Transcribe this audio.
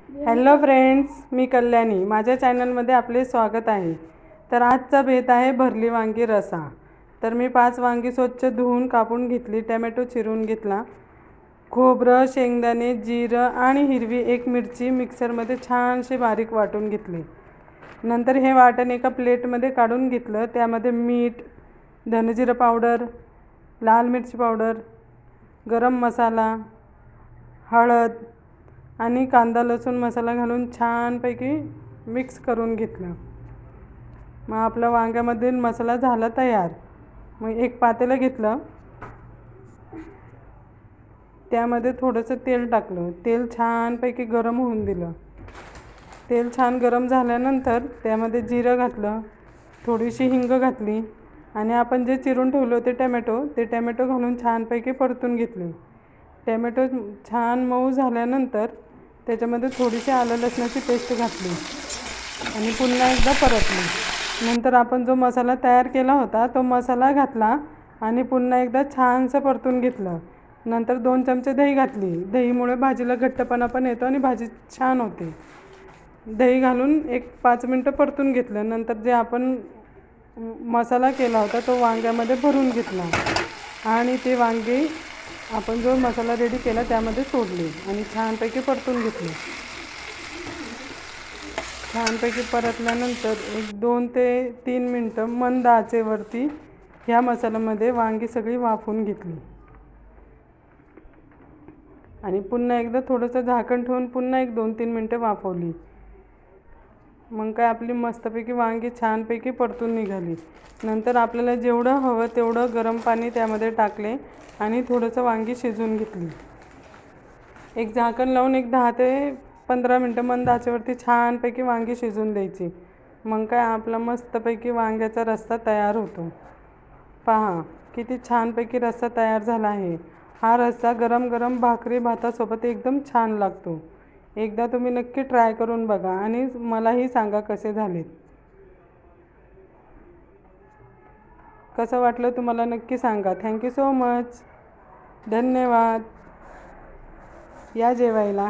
Hello friends, मी कल्याणी. माझ्या चॅनलमध्ये आपले स्वागत आहे. तर आजचा बेत आहे भरली वांगी रसा. तर मी 5 वांगी स्वच्छ धुवून कापून घेतली, टोमॅटो चिरून घेतला, खोबरं, शेंगदाणे, जिरं आणि हिरवी एक मिरची मिक्सरमध्ये छानशी बारीक वाटून घेतली. नंतर हे वाटण एका प्लेटमध्ये काढून घेतलं. त्यामध्ये मीठ, धनेजिरं पावडर, लाल मिरची पावडर, गरम मसाला, हळद आणि कांदा लसूण मसाला घालून छानपैकी मिक्स करून घेतलं. मग आपला वांग्यामधील मसाला झाला तयार. मग एक पातेलं घेतलं, त्यामध्ये थोडंसं तेल टाकलं. तेल छानपैकी गरम होऊन दिलं. तेल छान गरम झाल्यानंतर त्यामध्ये जिरं घातलं, थोडीशी हिंग घातली आणि आपण जे चिरून ठेवले होते ते टोमॅटो घालून छानपैकी परतून घेतले. टोमॅटो छान मऊ झाल्यानंतर त्याच्यामध्ये थोडीशी आलं लसणाची पेस्ट घातली आणि पुन्हा एकदा परतली. नंतर आपण जो मसाला तयार केला होता तो मसाला घातला आणि पुन्हा एकदा छानसं परतून घेतलं. नंतर 2 चमचे दही घातली. दहीमुळे भाजीला घट्टपणा पण येतो आणि भाजी छान होते. दही घालून एक 5 मिनटं परतून घेतलं. नंतर जे आपण मसाला केला होता तो वांग्यामध्ये भरून घेतला आणि ते वांगे आपण जो मसाला रेडी केला त्यामध्ये सोडले आणि छानपैकी परतून घेतले. छानपैकी परतल्यानंतर एक 2 ते 3 मिनटं मंद आचेवरती ह्या मसाल्यामध्ये वांगी सगळी वाफवून घेतली आणि पुन्हा एकदा थोडंसं झाकण ठेवून पुन्हा एक 2-3 मिनटं वाफवली. मग काय आपली मस्तपैकी वांगी छानपैकी परतून निघाली. नंतर आपल्याला जेवढं हवं तेवढं गरम पाणी त्यामध्ये टाकले आणि थोडंसं वांगी शिजवून घेतली. एक झाकण लावून एक 10 ते 15 मिनटं मंद आचेवरती छानपैकी वांगी शिजवून द्यायची. मग काय आपला मस्तपैकी वांग्याचा रस्सा तयार होतो. पहा किती छानपैकी रस्सा तयार झाला आहे. हा रस्सा गरम गरम भाकरी भातासोबत एकदम छान लागतो. एकदा तुम्ही नक्की ट्राय करून बघा आणि मलाही सांगा कसे झालेत. कसं वाटलं तुम्हाला नक्की सांगा. Thank you so much. धन्यवाद. या जेवायला.